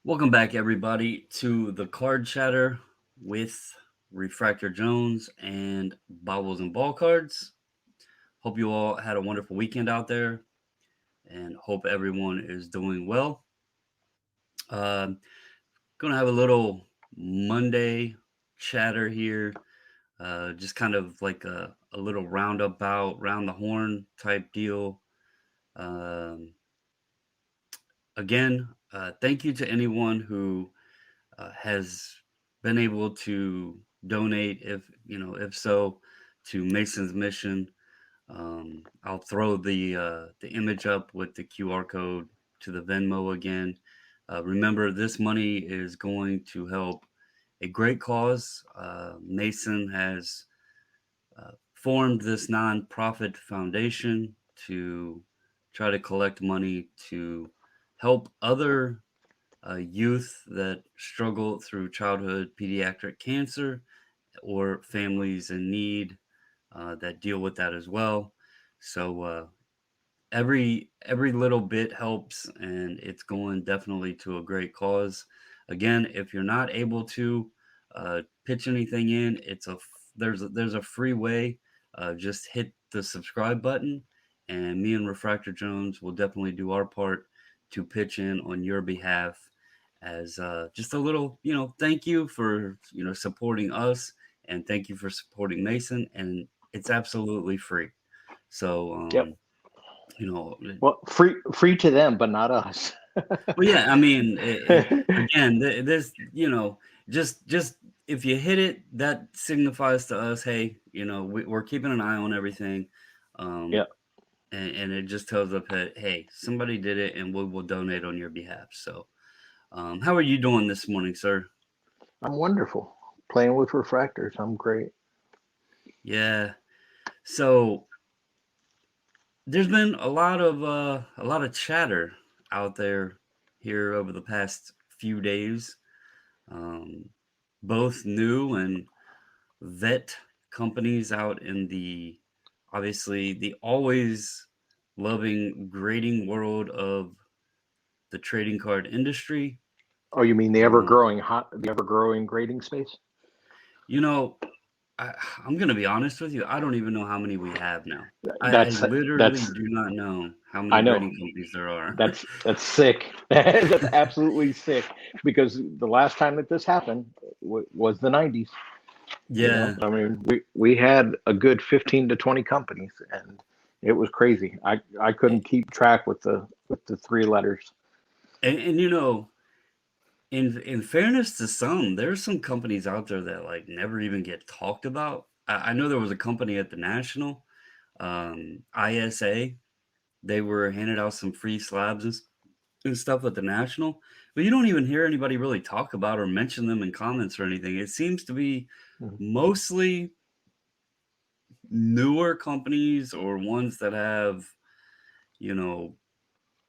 Welcome back, everybody, to the Card Chatter with Refractor Jones and Bobbles and Ball Cards. Hope you all had a wonderful weekend out there and hope everyone is doing well. Gonna have a little Monday chatter here, just kind of like a little roundabout, round the horn type deal. Um, Thank you to anyone who has been able to donate, if so, to Mason's mission. I'll throw the image up with the QR code to the Venmo again. Remember, this money is going to help a great cause. Mason has formed this nonprofit foundation to try to collect money to help other youth that struggle through childhood pediatric cancer or families in need that deal with that as well. So every little bit helps, and it's going definitely to a great cause. Again, if you're not able to pitch anything in, there's a free way. Just hit the subscribe button, and me and Refractor Jones will definitely do our part to pitch in on your behalf as just a little, thank you for supporting us, and thank you for supporting Mason, and it's absolutely free. So Yep. you know, Well, free to them, but not us. well, yeah, I mean, again, this, just if you hit it, that signifies to us, hey, we're keeping an eye on everything, um, Yep. and it just tells us that, hey, somebody did it, and we will donate on your behalf. So, how are you doing this morning, sir? I'm wonderful. Playing with refractors. I'm great. Yeah. So there's been a lot of chatter out there here over the past few days. Um, Both new and vet companies out in the obviously the always loving grading world of the trading card industry. Oh, you mean Um, the ever growing grading space? you know, I, I'm gonna be honest with you. I don't even know how many we have now. I That's literally that's do not know how many I know. grading companies there are. That's sick. That's absolutely sick because the last time that this happened was the 90s. Yeah, I mean, we had a good 15 to 20 companies, and it was crazy. I couldn't keep track with the three letters. and in fairness to some, there's some companies out there that like never even get talked about. I know there was a company at the National, ISA. They were handed out some free slabs and stuff at the National, but you don't even hear anybody really talk about or mention them in comments or anything. It seems to be Mhm. mostly newer companies or ones that have, you know,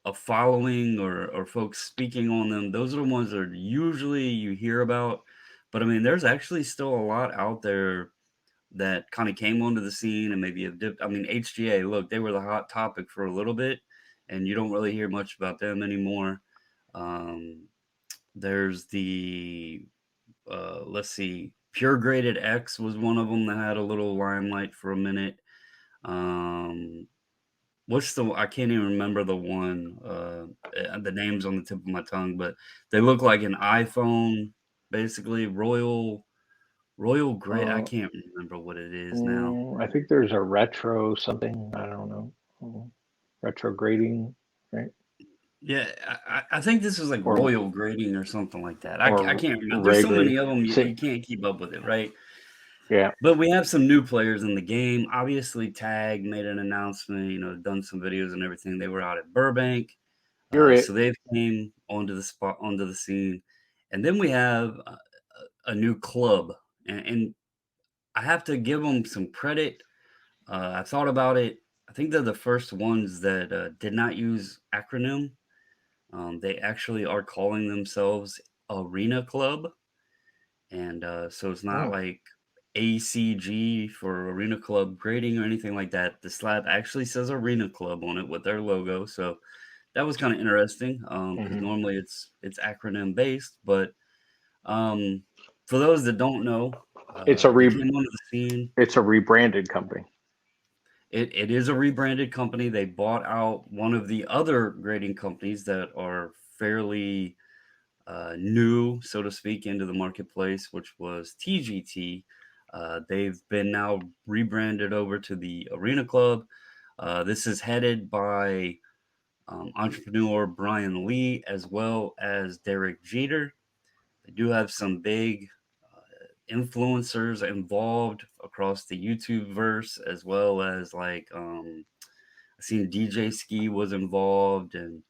a following or folks speaking on them. Those are the ones that usually you hear about. But I mean, there's actually still a lot out there that kind of came onto the scene and maybe have dipped. I mean, HGA, look, they were the hot topic for a little bit, and you don't really hear much about them anymore. Um, there's let's see, Pure Graded X was one of them that had a little limelight for a minute. Um, I can't even remember the one, the name's on the tip of my tongue, but they look like an iPhone, basically, Royal Gray. I Uh, can't remember what it is now. I think there's a retro something. I don't know. Retro grading, right? Yeah, I think this is like Or Royal Grading or something like that. I or can't remember. There's so regular. many of them, See, you can't keep up with it, right? yeah, But we have some new players in the game. Obviously, Tag made an announcement, done some videos and everything. They were out at Burbank. you're So it. they've came onto the scene. And then we have a new club. And I have to give them some credit. I thought about it. I think they're the first ones that did not use acronym. They actually are calling themselves Arena Club, and so it's not Mm. like ACG for Arena Club grading or anything like that. The slab actually says Arena Club on it with their logo, so that was kind of interesting because Hmm. normally it's acronym based, but um, for those that don't know, It's a they re came onto the scene. it's a rebranded company. It is a rebranded company. They bought out one of the other grading companies that are fairly new, so to speak, into the marketplace, which was TGT. They've been now rebranded over to the Arena Club. This is headed by entrepreneur Brian Lee as well as Derek Jeter. They do have some big influencers involved across the YouTube verse, as well as like I seen DJ Ski was involved, and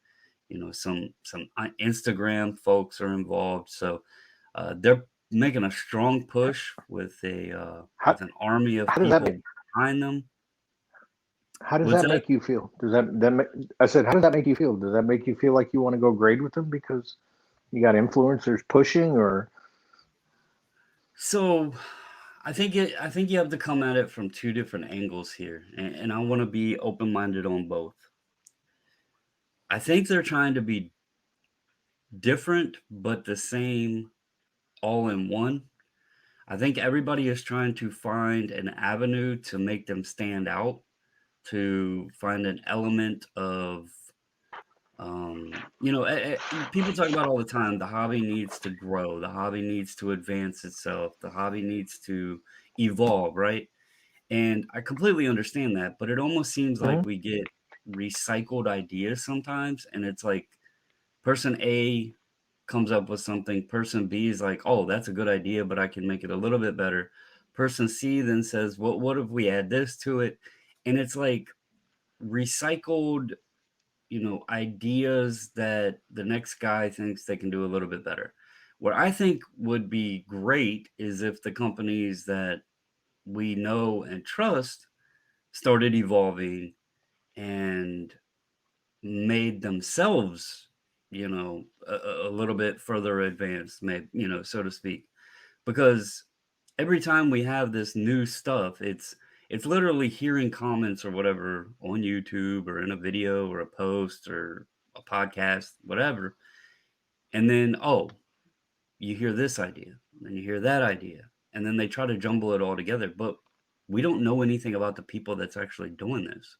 some Instagram folks are involved. So they're making a strong push How with an army of how does that people make behind them. how does What's that that? make you feel? I said, how does that make you feel? Does that make you feel like you want to go grade with them because you got influencers pushing, or So I think you have to come at it from two different angles here, and I want to be open minded on both. I think they're trying to be different but the same all in one. I think everybody is trying to find an avenue to make them stand out, to find an element of, people talk about all the time. The hobby needs to grow. The hobby needs to advance itself. The hobby needs to evolve, right? And I completely understand that, but it almost seems like Mhm. we get recycled ideas sometimes, and it's like person A comes up with something, person B is like, "Oh, that's a good idea, but I can make it a little bit better." Person C then says, "Well, what if we add this to it?" And it's like recycled, ideas that the next guy thinks they can do a little bit better. What I think would be great is if the companies that we know and trust started evolving and made themselves, a little bit further advanced, maybe, so to speak. Because every time we have this new stuff, it's literally hearing comments or whatever on YouTube or in a video or a post or a podcast, whatever. And then, oh, you hear this idea, and then you hear that idea, and then they try to jumble it all together. But we don't know anything about the people that's actually doing this.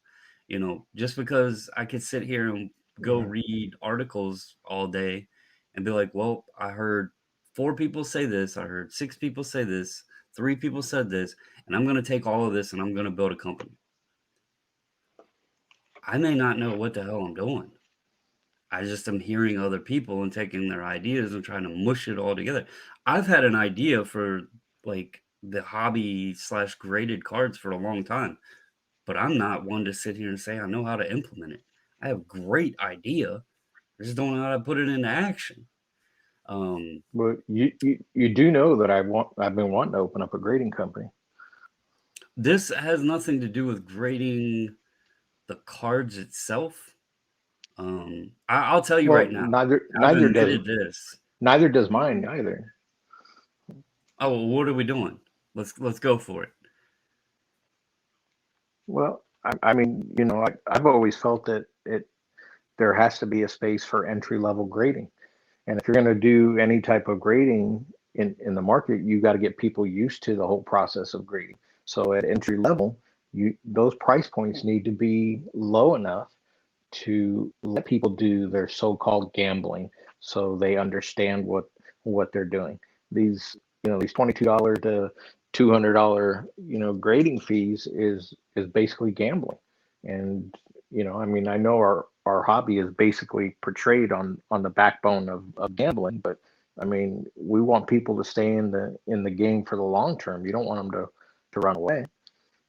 Just because I could sit here and go Mhm. read articles all day and be like, well, I heard four people say this, I heard six people say this, three people said this, and I'm going to take all of this and I'm going to build a company. I may not know what the hell I'm doing. I just am hearing other people and taking their ideas and trying to mush it all together. I've had an idea for like the hobby slash graded cards for a long time, but I'm not one to sit here and say I know how to implement it. I have great idea. I just don't know how to put it into action. Um, Well, you do know that I've been wanting to open up a grading company. this has nothing to do with grading the cards itself. I'll tell you Well, right now. neither I've neither does admitted this. neither does mine either. Oh, well, what are we doing? Let's go for it. Well, I mean, I've always felt that there has to be a space for entry level grading. And if you're going to do any type of grading in the market, you got to get people used to the whole process of grading. So at entry level, those price points need to be low enough to let people do their so-called gambling, so they understand what they're doing. These $22 to $200 grading fees is basically gambling. And I mean, I know our hobby is basically portrayed on the backbone of gambling, but I mean, we want people to stay in the game for the long term. You don't want them to run away.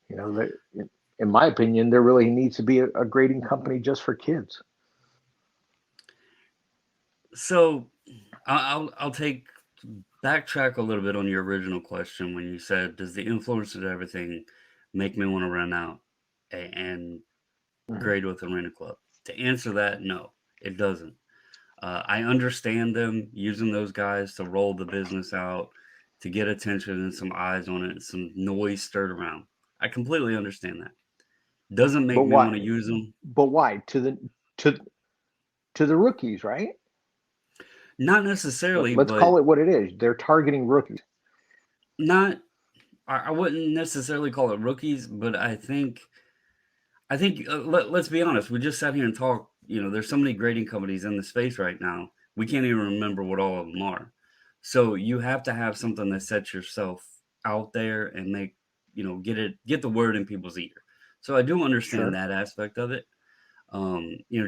That in my opinion, there really needs to be a grading company just for kids. So I'll take backtrack a little bit on your original question when you said, "Does the influence of everything make me want to run out and Mhm. grade with Arena Club?" To answer that, no, it doesn't. I understand them using those guys to roll the business out, to get attention and some eyes on it, some noise stirred around. I completely understand that. Doesn't But make me why? want to use them. But why? To to the rookies, right? Not necessarily, Let's but call it what it is. They're targeting rookies. not. I wouldn't necessarily call it rookies, but I think let's be honest. We just sat here and talked. There's so many grading companies in the space right now. We can't even remember what all of them are. So you have to have something that sets yourself out there and get the word in people's ear. So I do understand Sure. that aspect of it.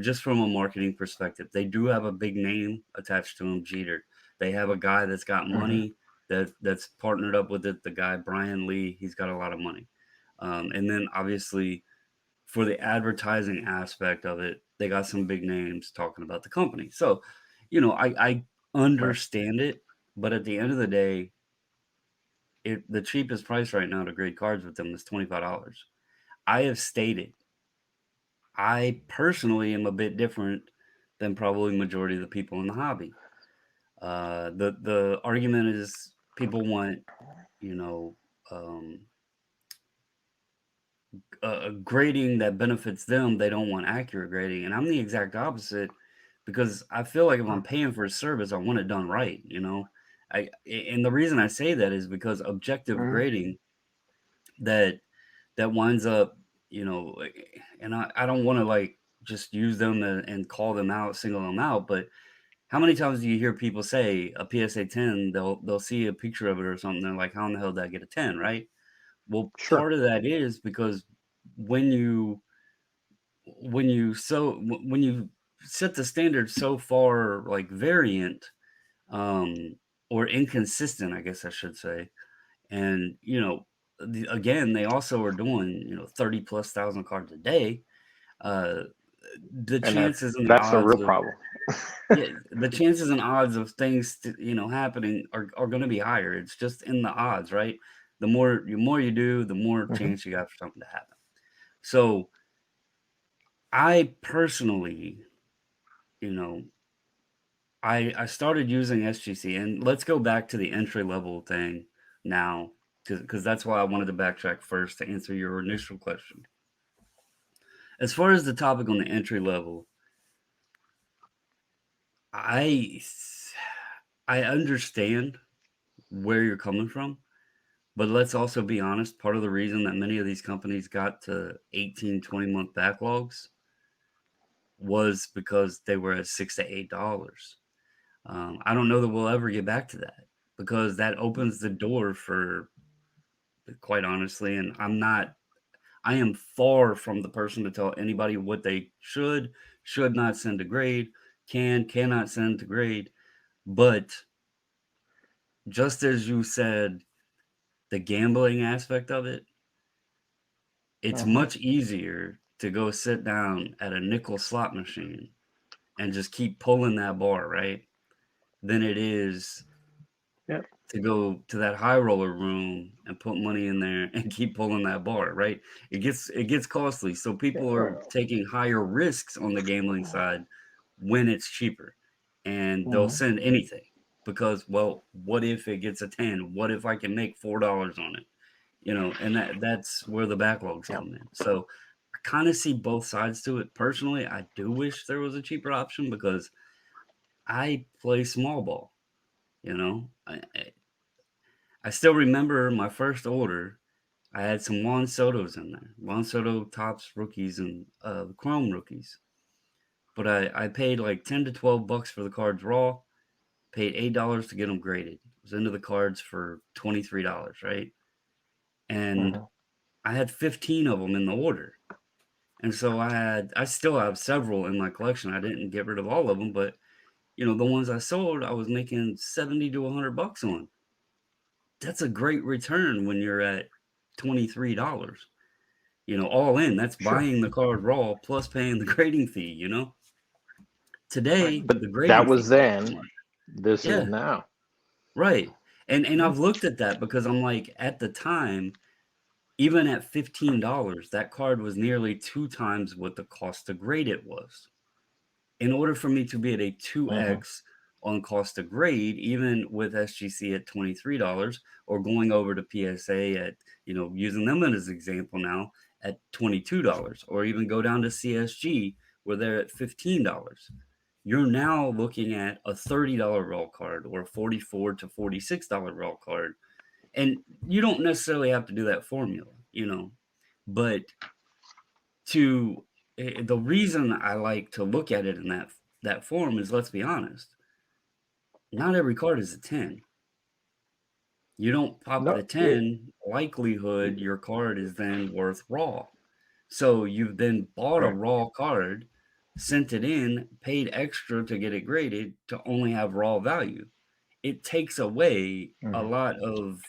Just from a marketing perspective, they do have a big name attached to them, Jeter. They have a guy that's got Hmm. money that's partnered up with it. The guy Brian Lee, he's got a lot of money. And then obviously for the advertising aspect of it, they got some big names talking about the company. So, I Right. understand it, but at the end of the day, the cheapest price right now to grade cards with them is $25. I have stated I personally am a bit different than probably majority of the people in the hobby. The argument is people want, you know, um, a grading that benefits them. They don't want accurate grading, and I'm the exact opposite because I feel like if I'm paying for a service, I want it done right. And the reason I say that is because objective Hmm. grading that that winds up, and I don't want to like just use them and call them out, single them out, but how many times do you hear people say a PSA 10, they'll see a picture of it or something, they're like, "How in the hell did I get a 10?" Right? Well, Sure. part of that is because when you when you set the standard so far like variant, um, or inconsistent, I guess I should say, and again, they also are doing 30 plus thousand cards a day. Uh, the And chances and the that's the odds real of problem. Yeah, the chances and odds of things happening are gonna be higher. It's just in the odds, right? The more you do, the more Hmm. chance you got for something to happen. So, I personally, you know, I started using SGC, and let's go back to the entry level thing now, because that's why I wanted to backtrack first to answer your initial question. As far as the topic on the entry level, I I understand where you're coming from. But let's also be honest, part of the reason that many of these companies got to 18, 20-month backlogs was because they were at $6 to $8. I don't know that we'll ever get back to that because that opens the door for, quite honestly, and I am far from the person to tell anybody what they should not send to grade, cannot send to grade. But just as you said, the gambling aspect of it, it's Hmm. much easier to go sit down at a nickel slot machine and just keep pulling that bar, right? Than it is Yep. to go to that high roller room and put money in there and keep pulling that bar, right? It gets costly. So people are taking higher risks on the gambling side when it's cheaper. And they'll Hmm. send anything because, well, what if it gets a 10? What if I can make $4 on it? And that's where the backlogs Yep. come in. So I kind of see both sides to it. Personally, I do wish there was a cheaper option because I play small ball. I still remember my first order. I had some Juan Soto's in there, Juan Soto tops rookies and Chrome rookies. But I paid like 10 to 12 bucks for the cards raw. Paid $8 to get them graded. Was into the cards for $23, right? And Hmm. I had 15 of them in the order. And so I still have several in my collection. I didn't get rid of all of them, but the ones I sold, I was making 70 to 100 bucks on. That's a great return when you're at $23. All in. That's Sure. buying the card raw plus paying the grading fee. Right. Today, But the that grading fee was costs too then. much. This is Yeah, now. right. And Yeah. I've looked at that because I'm like, at the time, even at $15, that card was nearly 2 times what the cost to grade it was. In order for me to be at a Hmm. 2x on cost to grade, even with SGC at $23 or going over to PSA at, using them as an example now at $22 or even go down to CSG where they're at $15. you're now looking at a $30 raw card or a $44 to $46 raw card. And you don't necessarily have to do that formula, but to the reason I like to look at it in that form is, let's be honest, not every card is a 10. You don't pop the No, 10, likelihood your card is then worth raw. So you've then bought a right. raw card, sent it in, paid extra to get it graded to only have raw value. It takes away a Mhm. lot of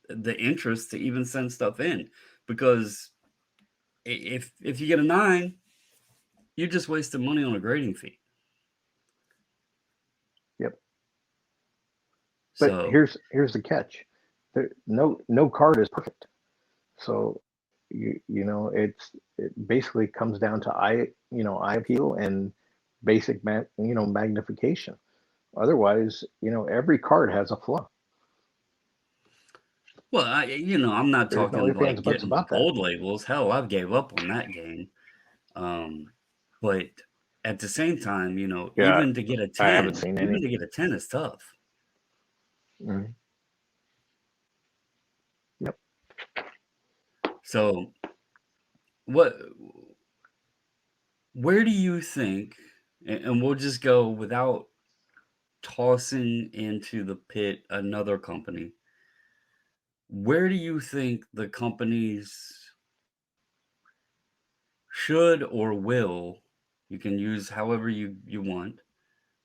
the interest to even send stuff in, because if you get a 9, you just wasted money on a grading fee. Yep. But So, here's the catch. No card is perfect. So it basically comes down to eye appeal and basic magnification. Otherwise, every card has a flaw. well, I'm not There's no talking ifs, ands, like buts getting about that. gold labels. Hell, I've gave up on that game. Um, but at the same time, Yeah, I haven't seen even any. to get a 10 is tough. Mhm. Yep. So, what where do you think, and we'll just go without tossing into the pit another company, where do you think the companies should or will, you can use however you want,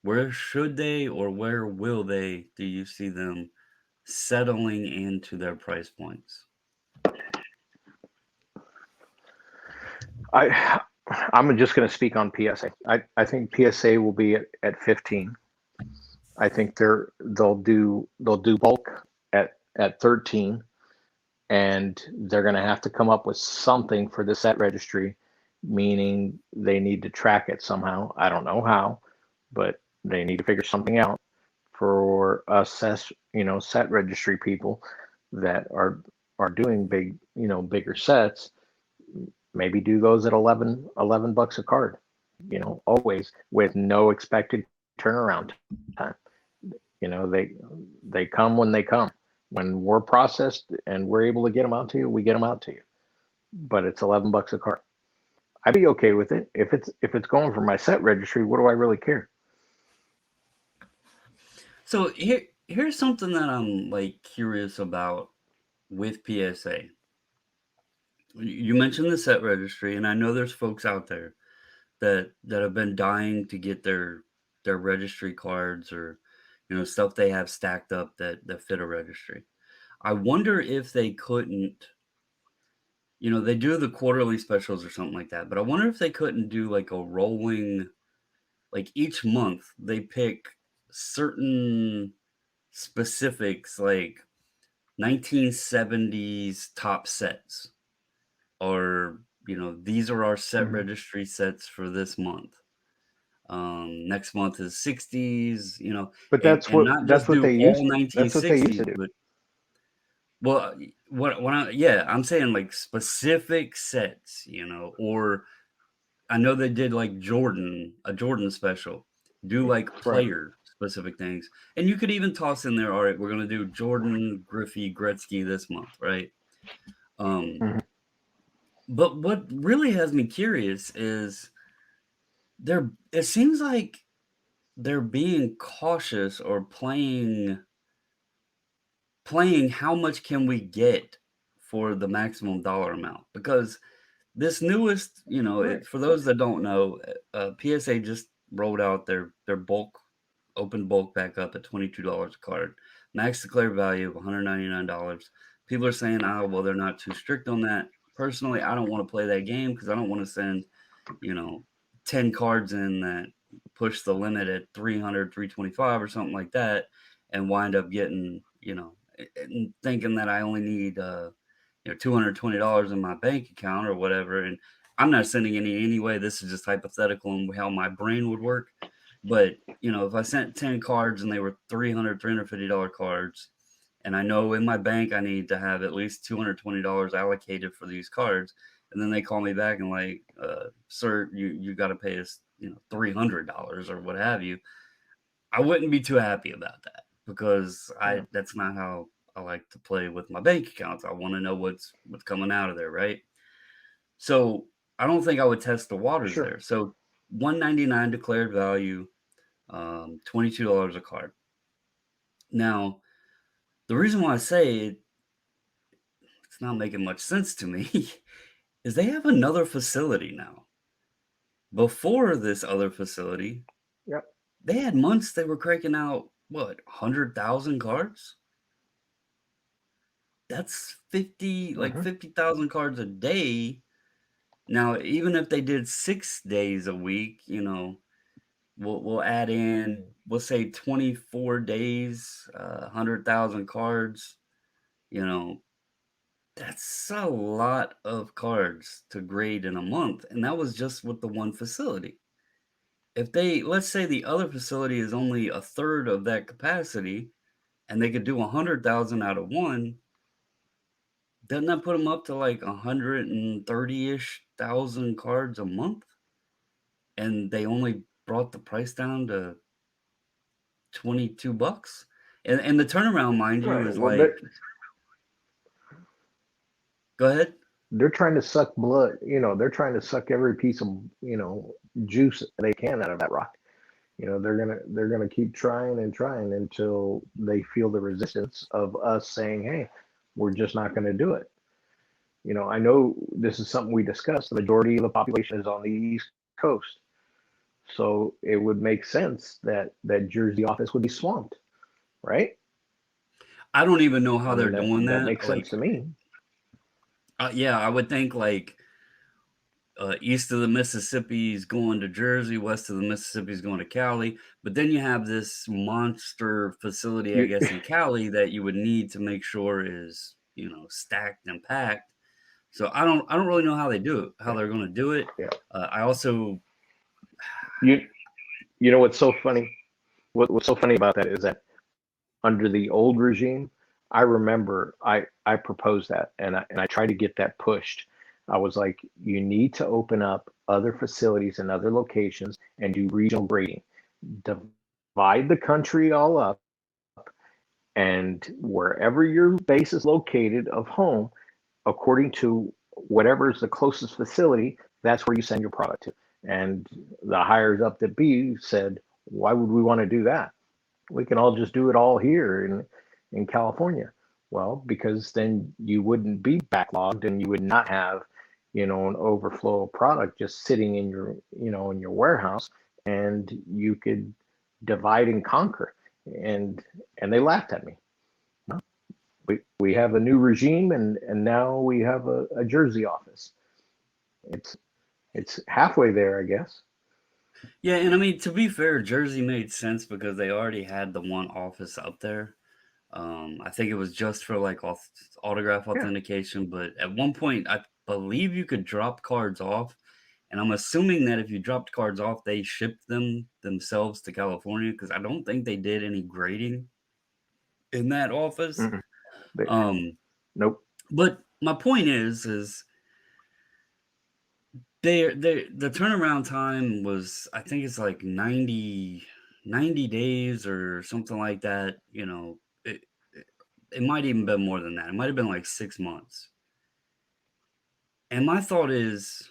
where should they or where will they, do you see them settling into their price points? I I'm just going to speak on PSA. I think PSA will be at 15. I think they'll do bulk at 13, and they're going to have to come up with something for the set registry, meaning they need to track it somehow. I don't know how, but they need to figure something out for us set registry people that are doing bigger sets. Maybe do those at 11 bucks a card, always with no expected turnaround time. They come when they come. When we're processed and we're able to get them out to you, we get them out to you. But it's 11 bucks a card. I'd be okay with it if it's going for my set registry. What do I really care? So here's something that I'm like curious about with PSA. You mentioned the set registry, and I know there's folks out there that have been dying to get their registry cards, or stuff they have stacked up that fit a registry. I wonder if they couldn't, they do the quarterly specials or something like that, but I wonder if they couldn't do like a rolling, like each month they pick certain specifics, like 1970s top sets, or these are our set Mhm. registry sets for this month. Next month is 60s, But and not just that's what do they all used to. That's what they used 1960s, to do. but well, yeah, I'm saying like specific sets, or I know they did like a Jordan special, do like Right. player specific things. And you could even toss in there, all right, we're gonna do Jordan, Griffey, Gretzky this month, right? Um, Mhm. but what really has me curious is it seems like they're being cautious, or playing how much can we get for the maximum dollar amount, because this newest, Right. for those that don't know, PSA just rolled out their open bulk back up at $22 a card. Max declared value of $199. People are saying, oh, well, they're not too strict on that. Personally, I don't want to play that game because I don't want to send, you know, 10 cards in that push the limit at 300, 325 or something like that, and wind up getting, and thinking that I only need, $220 in my bank account or whatever. And I'm not sending any anyway. This is just hypothetical and how my brain would work. But, if I sent 10 cards and they were $350 cards, and I know in my bank I need to have at least $220 allocated for these cards, and then they call me back and like, sir, you got to pay us, $300 or what have you, I wouldn't be too happy about that because Yeah, I that's not how I like to play with my bank accounts. I want to know what's coming out of there, right? So I don't think I would test the waters sure. there. So 199 declared value, $22 a card. Now, the reason why I say it's not making much sense to me is they have another facility now. Before this other facility, Yep. they had months they were cranking out what 100,000 cards. That's 50 like Hmm. 50,000 cards a day. Now, even if they did 6 days a week, we'll add in, we'll say 24 days, 100,000 cards. You know, that's a lot of cards to grade in a month, and that was just with the one facility. If they, let's say the other facility is only a third of that capacity, and they could do 100,000 out of one, doesn't that put them up to like 130-ish thousand cards a month? And they only brought the price down to 22 bucks. And the turnaround, mind you, Right. is Well, like, go ahead. they're trying to suck blood. They're trying to suck every piece of juice they can out of that rock. They're gonna keep trying and trying until they feel the resistance of us saying, "Hey, we're just not going to do it." I know this is something we discussed. The majority of the population is on the East Coast, so it would make sense that Jersey office would be swamped, right? I don't even know how I they're mean, that doing that that. makes sense to me. Yeah, I would think like east of the Mississippi is going to Jersey, west of the Mississippi is going to Cali. But then you have this monster facility, I You, guess, in Cali that you would need to make sure is, stacked and packed. So I don't really know how they do it, how yeah, they're going to do it. yeah. I also You you know what's so funny? What's so funny about that is that under the old regime, I remember I proposed that and I tried to get that pushed. I was like, you need to open up other facilities and other locations and do regional grading. Divide the country all up, and wherever your base is located of home, according to whatever is the closest facility, that's where you send your product to. And the higher up that be said, why would we want to do that? We can all just do it all here in California. Well, because then you wouldn't be backlogged and you would not have, an overflow of product just sitting in your warehouse, and you could divide and conquer. And they laughed at me. We have a new regime, and now we have a Jersey office. It's it's halfway there, I guess. Yeah, and I mean, to be fair, Jersey made sense because they already had the one office up there. I think it was just for like autograph Yeah. authentication, but at one point, I believe you could drop cards off. And I'm assuming that if you dropped cards off, they shipped them themselves to California because I don't think they did any grading in that office. Mm-mm. They, Um, nope. but my point is the turnaround time was, I think it's like 90 days or something like that. It might even been more than that. It might have been like 6 months. And my thought is,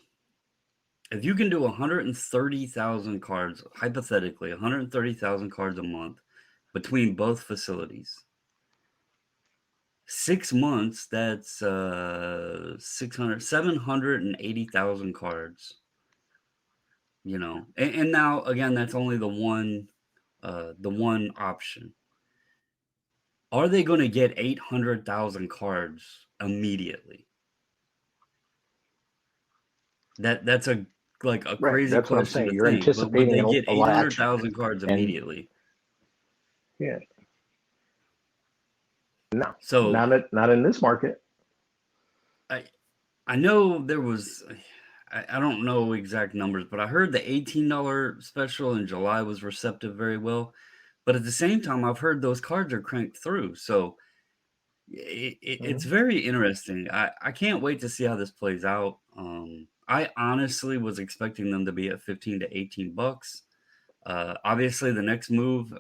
if you can do 130,000 cards, hypothetically, 130,000 cards a month between both facilities, 6 months, that's 780,000 cards, and now again, that's only the one option. Are they going to get 800,000 cards immediately? That's a like a Right. crazy That's what I'm question to saying. You're think, but would anticipating they get a lot of action. 800,000 cards And immediately? yeah, no, So not in this market. I I know there was, I don't know exact numbers, but I heard the $18 special in July was receptive very well. But at the same time, I've heard those cards are cranked through. So it's Mhm. very interesting. I can't wait to see how this plays out. I honestly was expecting them to be at 15 to 18 bucks. Obviously, the next move,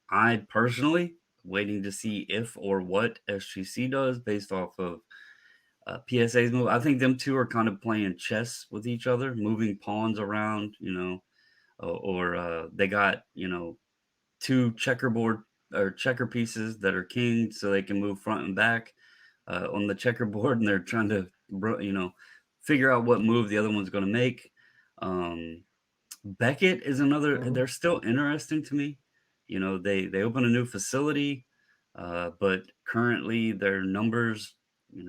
I personally waiting to see if or what SGC does based off of PSA's move. I think them two are kind of playing chess with each other, moving pawns around, or they got, two checkerboard or checker pieces that are king so they can move front and back on the checkerboard, and they're trying to, figure out what move the other one's going to make. Um, Beckett is another. Mhm. They're still interesting to me. They open a new facility, but currently their numbers.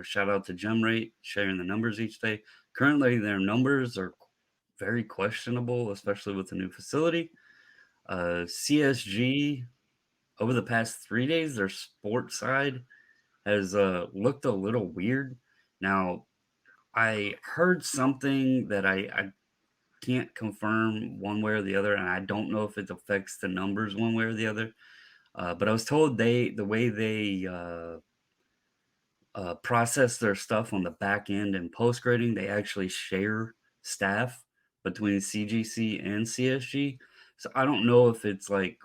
Shout out to Gemrate sharing the numbers each day. Currently, their numbers are very questionable, especially with the new facility. CSG over the past 3 days, their sports side has looked a little weird. Now, I heard something that I can't confirm one way or the other, and I don't know if it affects the numbers one way or the other. But I was told the way they process their stuff on the back end and post grading, they actually share staff between CGC and CSG. So I don't know if it's like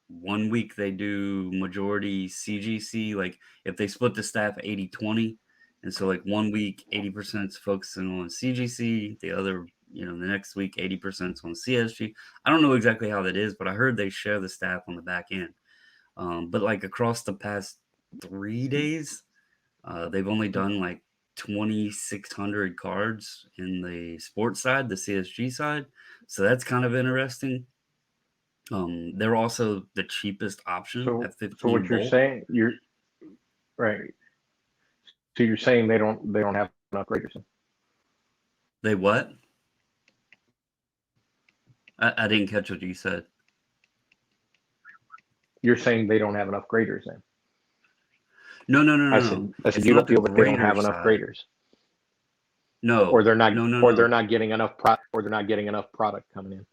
1 week they do majority CGC, like if they split the staff 80-20. And so like 1 week, 80% is focusing on CGC, the other, the next week, 80% on CSG. I don't know exactly how that is, but I heard they share the staff on the back end. But like across the past 3 days, they've only done like 2,600 cards in the sports side, the CSG side. So that's kind of interesting. They're also the cheapest option So at so 15 what you're bulk. saying, you're right. So you're saying they don't have enough graders. They what? I didn't catch what you said. You're saying they don't have enough graders then. No, no, no, I no, no. said I said It's you not don't the feel that they don't greater have enough side. graders, or No, they're not no, no, or they're no. not getting or they're not getting enough product coming in.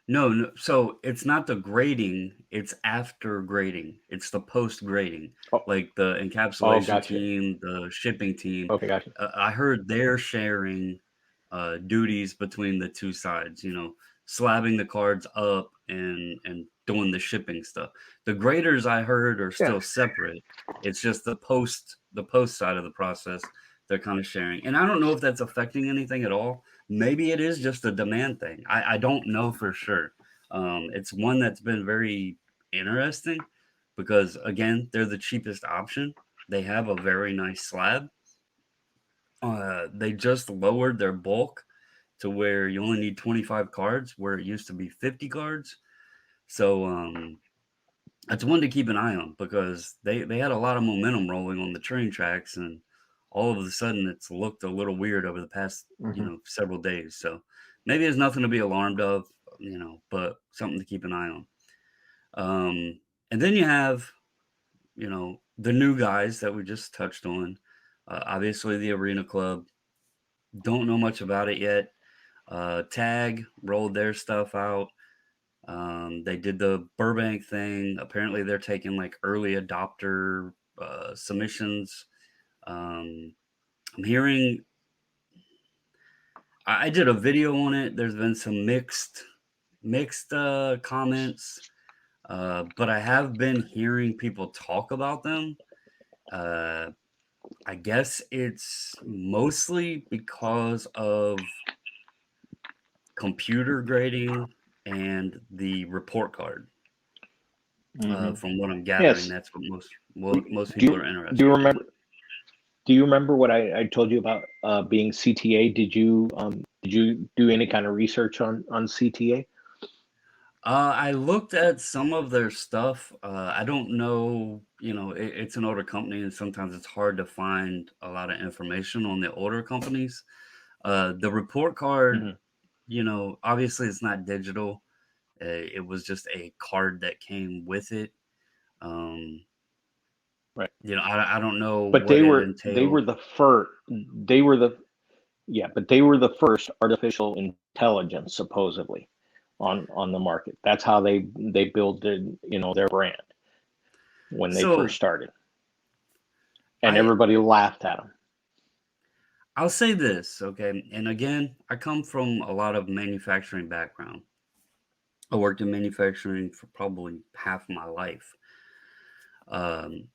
No, no, so it's not the grading, it's after grading. It's the post grading, Oh, like the oh, encapsulation gotcha. team, the shipping team. Okay, gotcha. I heard they're sharing duties between the two sides, slabbing the cards up and doing the shipping stuff. The graders I heard are Yeah. still separate. It's just the post side of the process they're kind of sharing. And I don't know if that's affecting anything at all. Maybe it is just a demand thing. I don't know for sure. It's one that's been very interesting because, again, they're the cheapest option. They have a very nice slab. They just lowered their bulk to where you only need 25 cards, where it used to be 50 cards. So that's one to keep an eye on because they had a lot of momentum rolling on the train tracks, and all of a sudden it's looked a little weird over the past Hmm. several days. So maybe it's nothing to be alarmed of, but something to keep an eye on. And then you have the new guys that we just touched on. Obviously, the Arena Club. Don't know much about it yet. Tag rolled their stuff out. They did the Burbank thing. Apparently, they're taking like early adopter submissions. I'm hearing. I did a video on it. There's been some mixed comments, but I have been hearing people talk about them. Uh, I guess it's mostly because of computer grading and the report card. Hmm. From what I'm gathering, Yes. that's what most Do people you are do interested you in. remember do you remember what I told you about being CTA? Did you do any kind of research on CTA? I looked at some of their stuff. I don't know, it's an older company, and sometimes it's hard to find a lot of information on the older companies. The report card, Hmm. obviously it's not digital. It was just a card that came with it. Um, Right. I don't know But what they it were they entailed. were the first. They were the Yeah, but they were the first artificial intelligence supposedly on the market. That's how they built their brand when they first So started, and I everybody laughed at them. I'll say this, okay? And again, I come from a lot of manufacturing background. I worked in manufacturing for probably half my life. Um,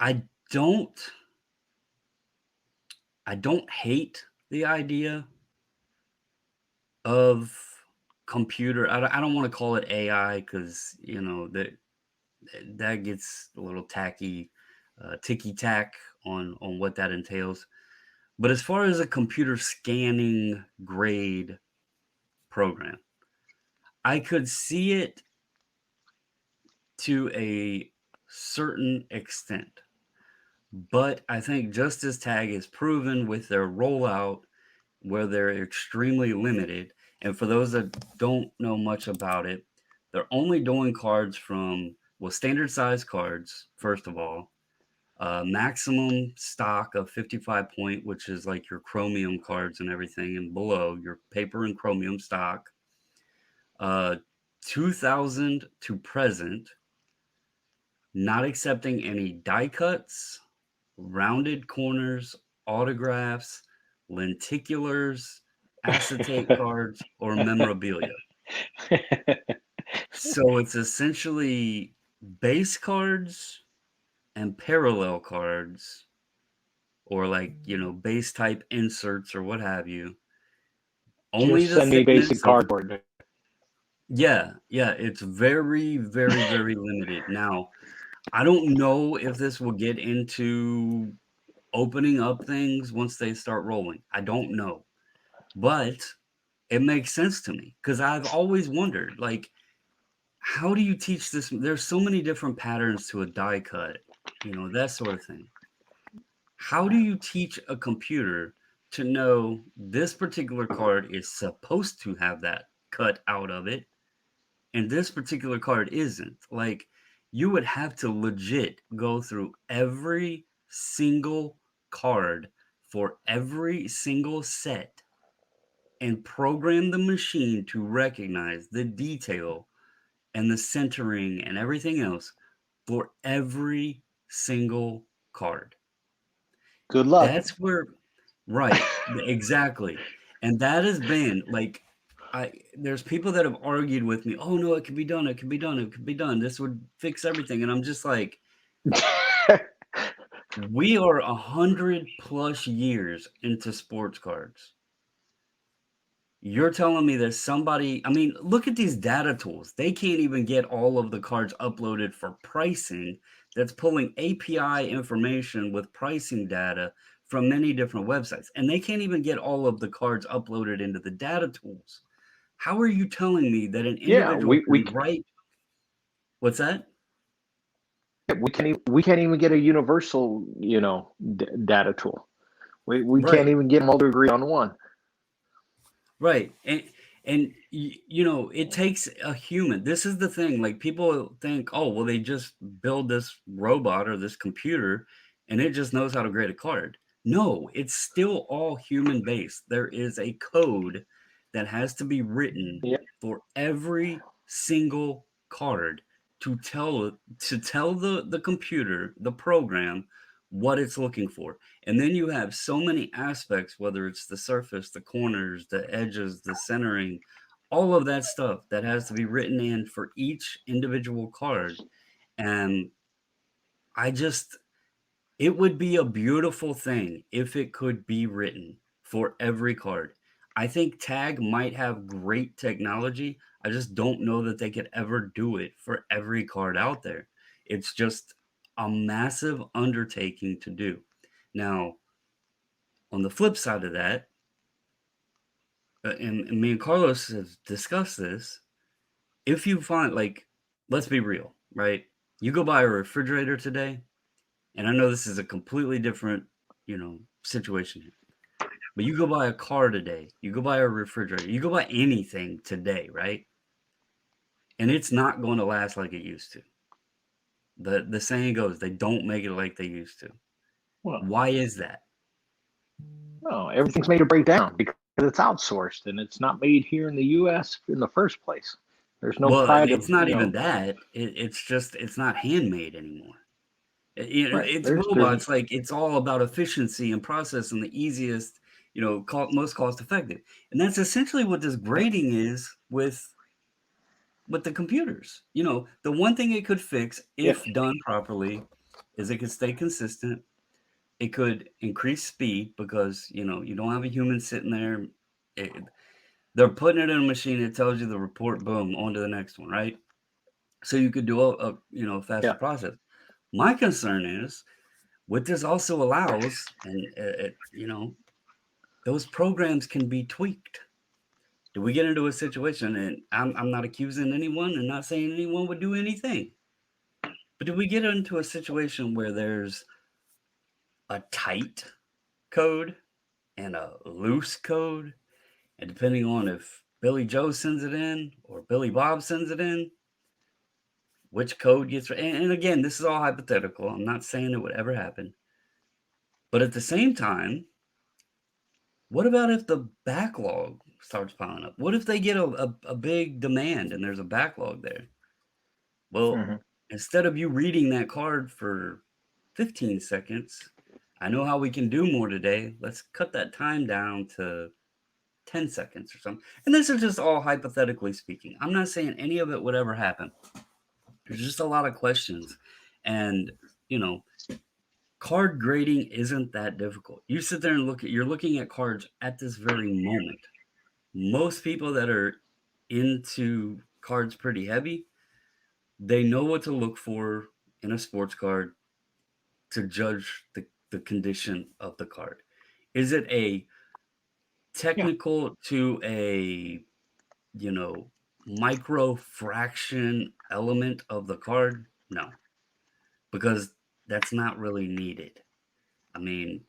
I don't I don't hate the idea of computer. I don't want to call it AI because that gets a little tacky, ticky tack on what that entails. But as far as a computer scanning grade program, I could see it to a certain extent. But I think just as Tag is proven with their rollout, where they're extremely limited, and for those that don't know much about it, they're only doing cards from, well, standard size cards, first of all, maximum stock of 55 point, which is like your chromium cards and everything, and below your paper and chromium stock, uh, 2000 to present, not accepting any die cuts, rounded corners, autographs, lenticulars, acetate cards, or memorabilia. So it's essentially base cards and parallel cards, or like, base type inserts or what have you. Only Just the send me basic thickness of, cardboard. yeah, yeah, it's very, very, very limited. Now, I don't know if this will get into opening up things once they start rolling. I don't know. But it makes sense to me because I've always wondered, like, how do you teach this? There's so many different patterns to a die cut, that sort of thing. How do you teach a computer to know this particular card is supposed to have that cut out of it and this particular card isn't? Like, you would have to legit go through every single card for every single set and program the machine to recognize the detail and the centering and everything else for every single card. Good luck. That's where, right, exactly. And that has been like, there's people that have argued with me, oh no, it can be done, it can be done, it can be done. This would fix everything. And I'm just like, we are 100+ years into sports cards. You're telling me that somebody, I mean, look at these data tools. They can't even get all of the cards uploaded for pricing. That's pulling API information with pricing data from many different websites. And they can't even get all of the cards uploaded into the data tools. How are you telling me that an Yeah, individual can write? What's that? we can't even get a universal, data tool. We can't Right. even get them all to agree on one. Right. And it takes a human. This is the thing. Like, people think, oh, well, they just build this robot or this computer and it just knows how to grade a card. No, it's still all human based. There is a code that has to be written Yeah. for every single card to tell the computer, the program, what it's looking for. And then you have so many aspects, whether it's the surface, the corners, the edges, the centering, all of that stuff that has to be written in for each individual card. And I just, it would be a beautiful thing if it could be written for every card. I think Tag might have great technology. I just don't know that they could ever do it for every card out there. It's just a massive undertaking to do. Now, on the flip side of that, and me and Carlos have discussed this, if you find, like, let's be real, right? You go buy a refrigerator today, and I know this is a completely different, situation here, but you go buy a car today, you go buy a refrigerator, you go buy anything today, right? And it's not going to last like it used to. The saying goes, they don't make it like they used to. Well, Why is that? no, everything's made to break down because it's outsourced and it's not made here in the U.S. in the first place. There's no Well, pride of, it's not even that. It's just, it's not handmade anymore. Right. It's There's robots, like, it's all about efficiency and process and the easiest, most cost effective, and that's essentially what this yeah, grading is with the computers. The one thing it could fix, yeah, if done properly, is it could stay consistent. It could increase speed because, you don't have a human sitting there. It They're putting it in a machine, it tells you the report, boom, on to the next one, right? So you could do a faster yeah. process. My concern is what this also allows, and those programs can be tweaked. Do we get into a situation, and I'm not accusing anyone and not saying anyone would do anything, but do we get into a situation where there's a tight code and a loose code, and depending on if Billy Joe sends it in or Billy Bob sends it in, which code gets, and again, this is all hypothetical. I'm not saying it would ever happen, but at the same time, what about if the backlog starts piling up? What if they get a big demand and there's a backlog there? Well, Hmm. instead of you reading that card for 15 seconds, I know how we can do more today. Let's cut that time down to 10 seconds or something. And this is just all hypothetically speaking. I'm not saying any of it would ever happen. There's just a lot of questions. And, you know, card grading isn't that difficult. You sit there and you're looking at cards at this very moment. Most people that are into cards pretty heavy, they know what to look for in a sports card to judge the condition of the card. Is it a Yeah. technical to a, you know, micro fraction element of the card? No, because that's not really needed. I mean,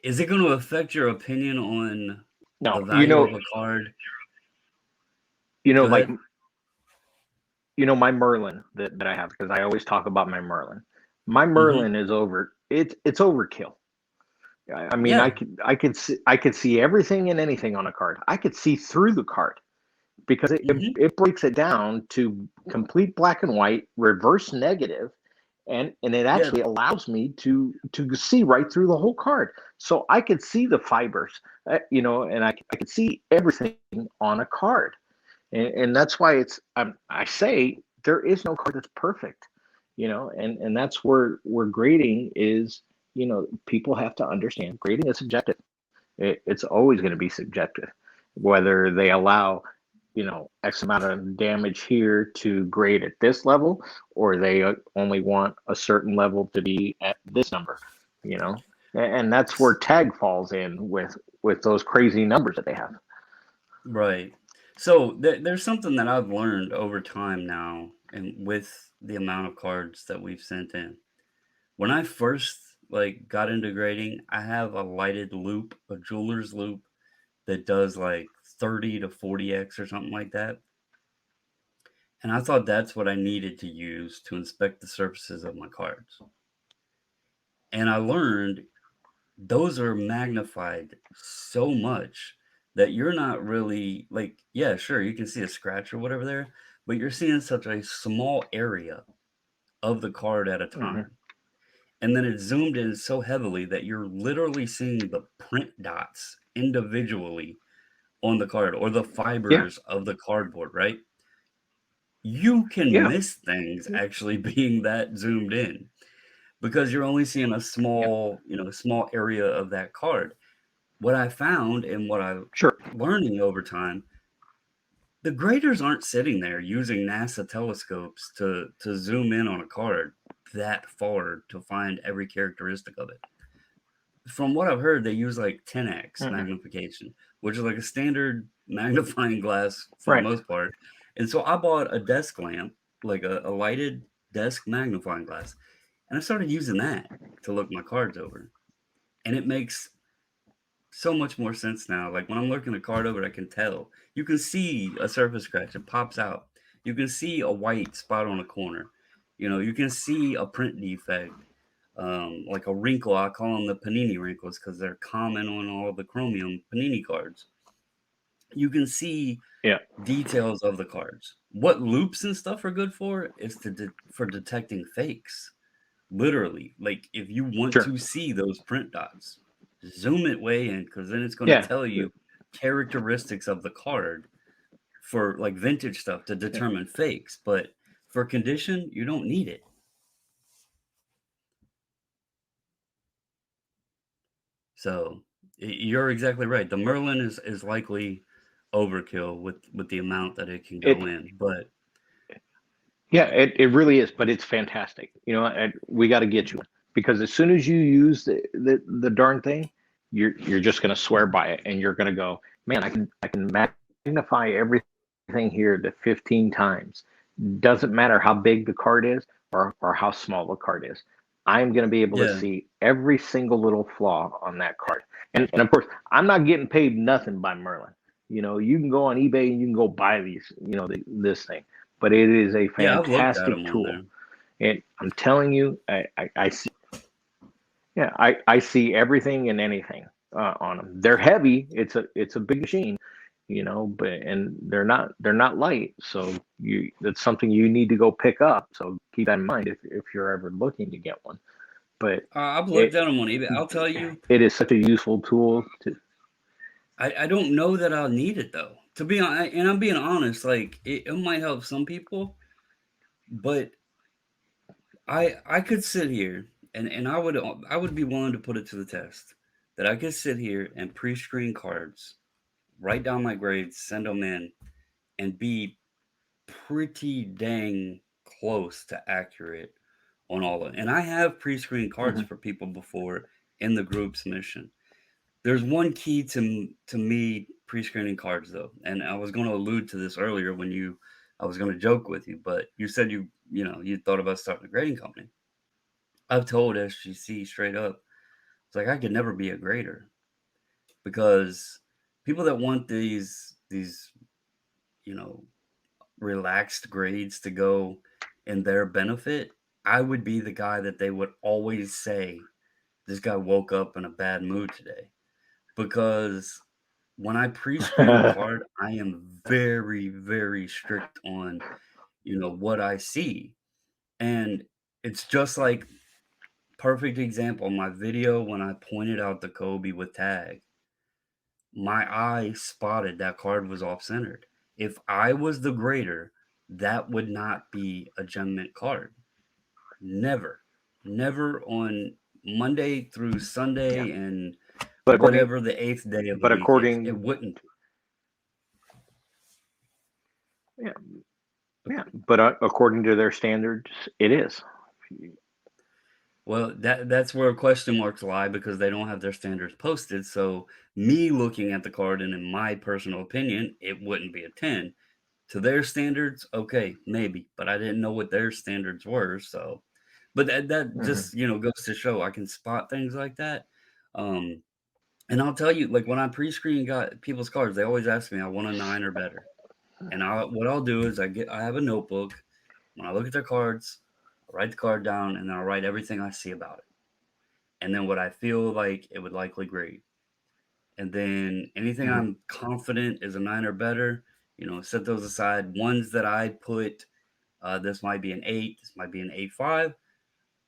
is it going to affect your opinion on the No, value of a card? Go like ahead. my Merlin that I have, because I always talk about my Merlin. My Hmm. Merlin is it's overkill. I mean, Yeah. I could see everything and anything on a card. I could see through the card because Hmm. it breaks it down to complete black and white, reverse negative, and it Yeah. actually allows me to see right through the whole card. So I could see the fibers, and I could see everything on a card. And that's why I say there is no card that's perfect, and that's where grading is. People have to understand grading is subjective. It's always going to be subjective, whether they allow X amount of damage here to grade at this level, or they only want a certain level to be at this number, you know, and that's where tag falls in with those crazy numbers that they have. Right. So there's something that I've learned over time now, and with the amount of cards that we've sent in. When I first got into grading, I have a lighted loop, a jeweler's loop that does like 30 to 40x or something like that. And I thought that's what I needed to use to inspect the surfaces of my cards. And I learned those are magnified so much that you're not really yeah, sure, you can see a scratch or whatever there, but you're seeing such a small area of the card at a Hmm. time. And then it's zoomed in so heavily that you're literally seeing the print dots individually on the card or the Yeah, fibers of the cardboard, right? You can yeah, miss things actually being that zoomed in because you're only seeing a yeah, small area of that card. What I found and what I'm sure, learning over time, the graders aren't sitting there using NASA telescopes to zoom in on a card that far to find every characteristic of it. From what I've heard, they use like 10x hmm, magnification, which is like a standard magnifying glass for the right, most part. And so I bought a desk lamp, like a lighted desk magnifying glass, and I started using that to look my cards over. And it makes so much more sense now. Like when I'm looking a card over, I can tell. You can see a surface scratch, it pops out. You can see a white spot on a corner. You can see a print defect, like a wrinkle. I call them the panini wrinkles because they're common on all the chromium panini cards. you can see Yeah. details of the cards. What loops and stuff are good for is for detecting fakes. Literally, like if you want Sure. to see those print dots, zoom it way in because then it's going to Yeah. tell you characteristics of the card for like vintage stuff to Yeah. determine fakes. But for condition, you don't need it. So you're exactly right. The Merlin is likely overkill with the amount that it can go It in. But Yeah, it really is, but it's fantastic. We got to get you one because as soon as you use the darn thing, you're just going to swear by it, and you're going to go, man, I can magnify everything here to 15 times. Doesn't matter how big the card is or how small the card is. I'm going to be able to yeah, see every single little flaw on that card. And of course, I'm not getting paid nothing by Merlin. You can go on eBay and you can go buy these, this thing, but it is a yeah, I've looked at fantastic them on tool. there. And I'm telling you, I see, yeah, I see everything and anything on them. They're heavy. It's a big machine, but and they're not light. So that's something you need to go pick up. So keep that in mind if you're ever looking to get one. But I've looked it at them on eBay. I'll tell you, it is such a useful tool to. I don't know that I'll need it though. To be honest, and I'm being honest, like it might help some people, but I could sit here and I would be willing to put it to the test that I could sit here and pre-screen cards, write down my grades, send them in, and be pretty dang close to accurate on all of it. And I have pre-screened cards Mhm. for people before in the group submission. There's one key to me pre-screening cards though, and I was going to allude to this earlier when I was going to joke with you, but you said you thought about starting a grading company. I've told SGC straight up, it's like I could never be a grader because people that want these you know relaxed grades to go in their benefit, I would be the guy that they would always say, this guy woke up in a bad mood today. Because when I pre-screen a card, I am very, very strict on, what I see. And it's just like perfect example, my video when I pointed out the Kobe with tag, my eye spotted that card was off centered. If I was the grader, that would not be a gem mint card. Never. Never on Monday through Yeah, Sunday and but according whatever the eighth day of the but week is. It according wouldn't. yeah, yeah, but according to their standards, it is. Well, that's where question marks lie because they don't have their standards posted. So me looking at the card and in my personal opinion, it wouldn't be a 10. To their standards, okay, maybe, but I didn't know what their standards were, so but that Mhm. just, goes to show I can spot things like that. Um, and I'll tell you, like when I pre-screen got people's cards, they always ask me, I want a 9 or better. And what I'll do is I have a notebook. When I look at their cards, I write the card down and then I'll write everything I see about it. And then what I feel like it would likely grade. And then anything Mhm. I'm confident is a 9 or better, set those aside. Ones that I put, this might be an 8, this might be an 8.5.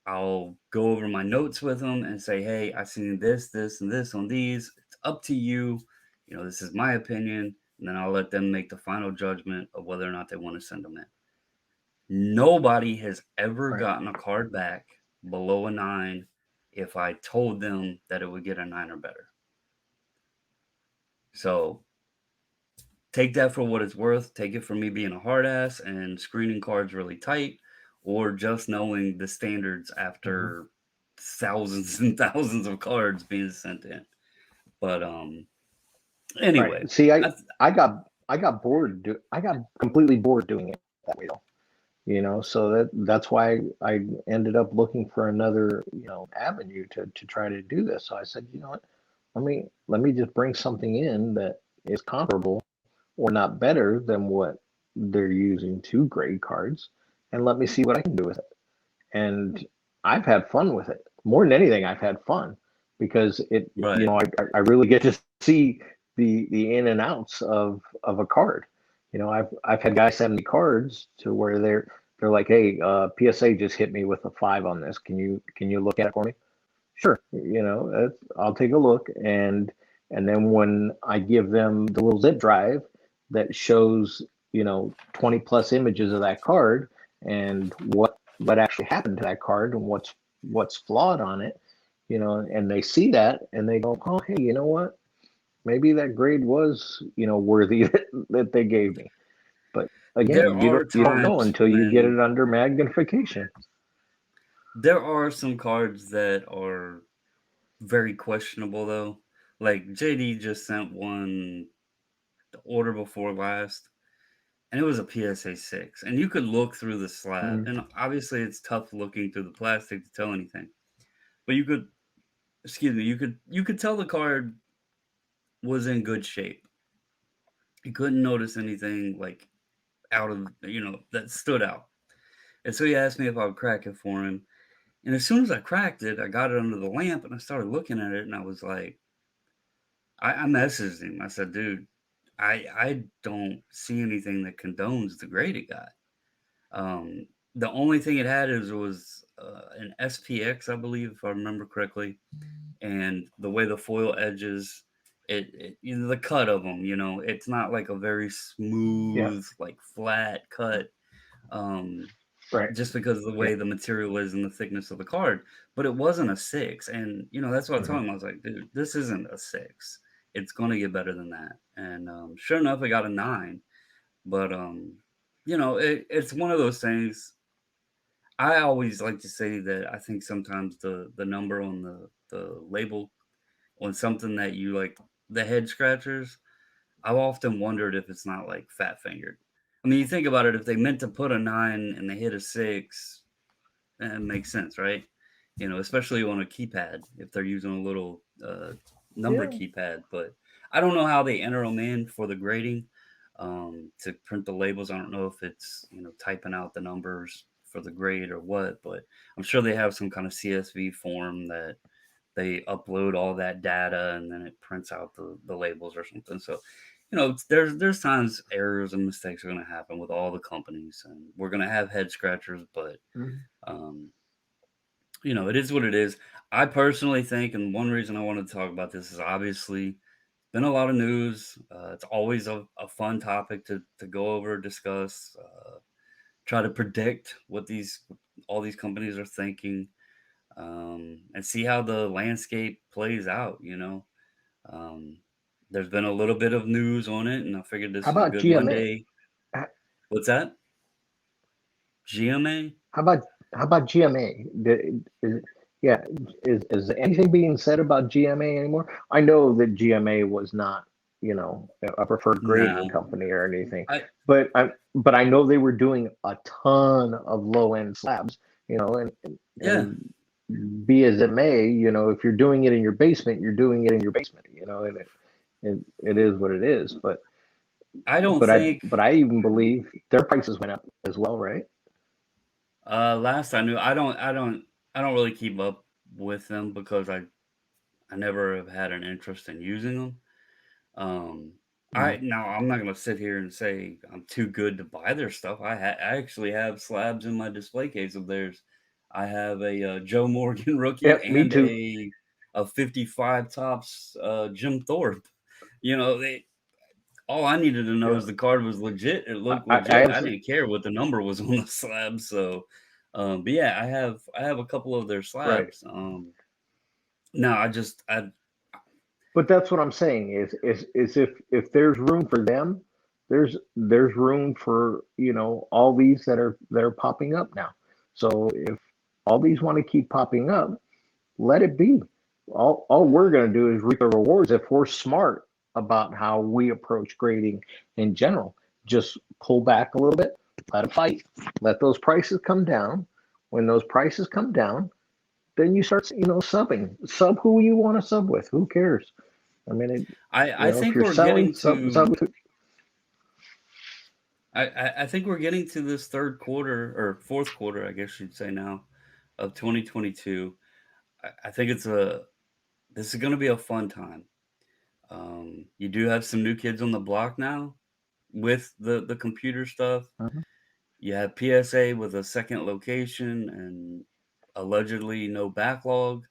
I'll go over my notes with them and say, hey, I seen this, this, and this on these. It's up to you. This is my opinion. And then I'll let them make the final judgment of whether or not they want to send them in. Nobody has ever Right. gotten a card back below a 9 if I told them that it would get a 9 or better. So take that for what it's worth. Take it from me being a hard ass and screening cards really tight, or just knowing the standards Mhm. after thousands and thousands of cards being sent in. But Right. anyway, See, I, I got bored. I got completely bored doing it that way though. So that's why I ended up looking for another avenue to try to do this. So I said, you know what, let me just bring something in that is comparable or not better than what they're using to grade cards, and let me see what I can do with it. And I've had fun with it. More than anything, I've had fun because it, right. I really get to see the in and outs of a card. You know, I've had guys send me cards to where they're like, hey, PSA just hit me with a 5 on this. Can you look at it for me? Sure, you know, I'll take a look, and then when I give them the little zip drive that shows, 20 plus images of that card and what actually happened to that card and what's flawed on it, and they see that and they go, oh, hey, you know what? Maybe that grade was, worthy that they gave me. But There again, are you don't know times until you get when it under magnification. there are some cards that are very questionable though. Like JD just sent one the order before last, and it was a PSA 6. And you could look through the slab, Mm, and obviously it's tough looking through the plastic to tell anything. But you could, excuse me, you could tell the card was in good shape. You couldn't notice anything like out of that stood out. And so he asked me if I would crack it for him. And as soon as I cracked it, I got it under the lamp and I started looking at it and I was like, I messaged him. I said, dude, I don't see anything that condones the grade it got. Um, the only thing it had was an SPX, I believe, if I remember correctly, and the way the foil edges, the cut of them, it's not like a very yeah, smooth, like flat cut. Um, right. just because of the Yeah. way the material is and the thickness of the card, but it wasn't a 6, and, that's what I Hmm. told him, I was like, "Dude, this isn't a 6. It's gonna get better than that," and, sure enough, I got a 9, but, it's one of those things. I always like to say that I think sometimes the number on the label on something that you like the head scratchers, I've often wondered if it's not, like, fat fingered. I mean, you think about it, if they meant to put a 9 and they hit a 6, that makes sense, right? Especially on a keypad if they're using a little number Yeah. keypad. But I don't know how they enter them in for the grading to print the labels. I don't know if it's typing out the numbers for the grade or what, but I'm sure they have some kind of CSV form that they upload all that data and then it prints out the labels or something. So there's times errors and mistakes are going to happen with all the companies, and we're going to have head scratchers, but Mhm. um, it is what it is. I personally think, and one reason I wanted to talk about this is obviously been a lot of news. It's always a fun topic to go over, discuss, try to predict what these all these companies are thinking, and see how the landscape plays out. Um, there's been a little bit of news on it, and I figured How this was a about good GMA? Monday. H- What's that? GMA? How about GMA? Yeah, is anything being said about GMA anymore? I know that GMA was not, a preferred grading No, company or anything, I but I know they were doing a ton of low end slabs, yeah. and be as it may, if you're doing it in your basement, you're doing it in your basement, and it is what it is. I don't think. But I even believe their prices went up as well, right? Last I knew, I don't really keep up with them because I never have had an interest in using them. Um, Mm. I'm not gonna sit here and say I'm too good to buy their stuff. I actually have slabs in my display case of theirs. I have a Joe Morgan rookie Yep, me and too. a 55 tops Jim Thorpe. They all I needed to know Yeah, is the card was legit. It looked I legit. I honestly, didn't care what the number was on the slab. So, but yeah, I have a couple of their right. slabs. No, I But that's what I'm saying is if there's room for them, there's room for all these that are popping up now. So if all these want to keep popping up, let it be. All we're going to do is reap the rewards if we're smart about how we approach grading in general. Just pull back a little bit, let it fight, let those prices come down. When those prices come down, then you start, subbing. Sub who you want to sub with. Who cares? I mean, I if think you're we're selling, getting sub to with. I think we're getting to this third quarter or fourth quarter, I guess you'd say now, of 2022. I think this is going to be a fun time. You do have some new kids on the block now with the computer stuff. Mhm. You have PSA with a second location and allegedly no backlog.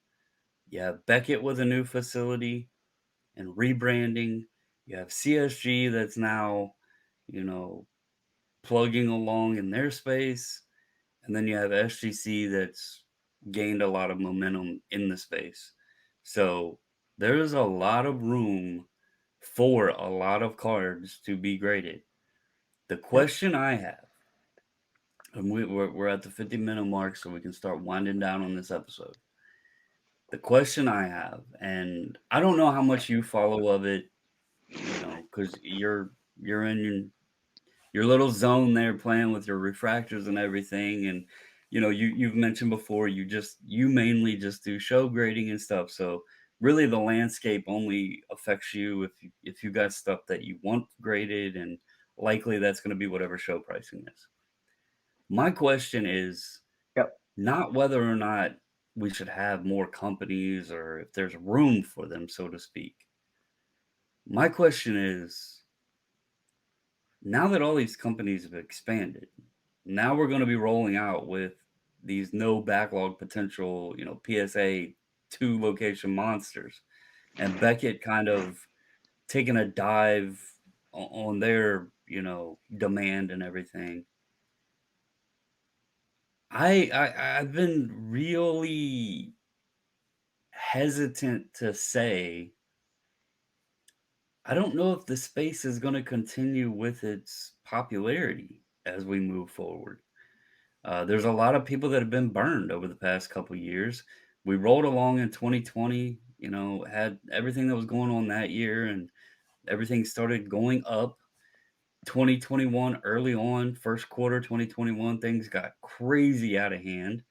You have Beckett with a new facility and rebranding. You have CSG that's now, you know, plugging along in their space. And then you have SGC that's gained a lot of momentum in the space. So there's a lot of room for a lot of cards to be graded. The Yep. question I have, and we're at the 50-minute mark, so we can start winding down on this episode. The question I have, and I don't know how much you follow of it, because you're in your little zone there playing with your refractors and everything, and you've mentioned before you mainly just do show grading and stuff. So really, the landscape only affects you if you got stuff that you want graded, and likely that's going to be whatever show pricing is. My question is Yep. not whether or not we should have more companies or if there's room for them, so to speak. My question is, now that all these companies have expanded, now we're going to be rolling out with these no backlog potential, PSA 2 location monsters, and Beckett kind of taking a dive on their, demand and everything. I've been really hesitant to say I don't know if the space is going to continue with its popularity as we move forward. There's a lot of people that have been burned over the past couple years. We rolled along in 2020, had everything that was going on that year, and everything started going up. 2021, early on, first quarter 2021, things got crazy out of hand.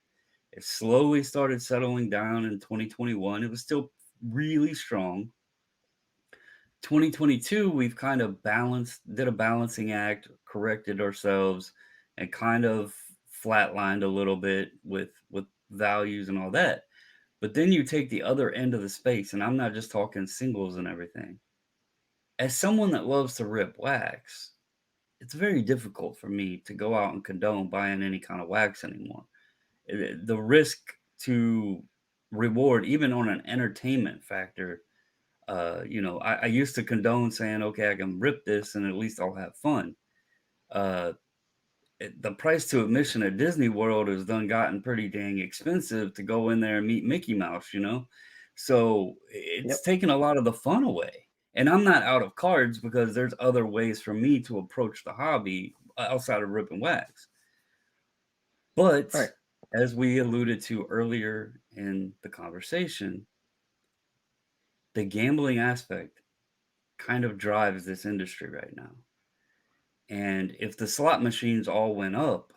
It slowly started settling down in 2021. It was still really strong. 2022, we've kind of did a balancing act, corrected ourselves, and kind of flatlined a little bit with values and all that. But then you take the other end of the space, and I'm not just talking singles and everything. As someone that loves to rip wax, it's very difficult for me to go out and condone buying any kind of wax anymore. The risk to reward, even on an entertainment factor, I used to condone saying, okay, I can rip this and at least I'll have fun. Uh, the price to admission at Disney World has done gotten pretty dang expensive to go in there and meet Mickey Mouse. So it's Yep. taken a lot of the fun away. And I'm not out of cards because there's other ways for me to approach the hobby outside of ripping wax. But Right. as we alluded to earlier in the conversation, the gambling aspect kind of drives this industry right now. And if the slot machines all went up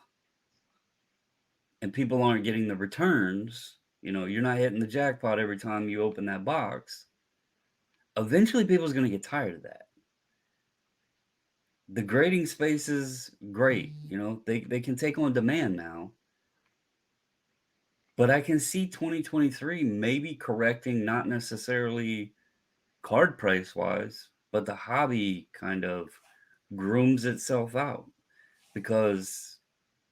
and people aren't getting the returns, you're not hitting the jackpot every time you open that box, eventually people's going to get tired of that. The grading space is great. They can take on demand now. But I can see 2023 maybe correcting, not necessarily card price wise, but the hobby kind of grooms itself out. Because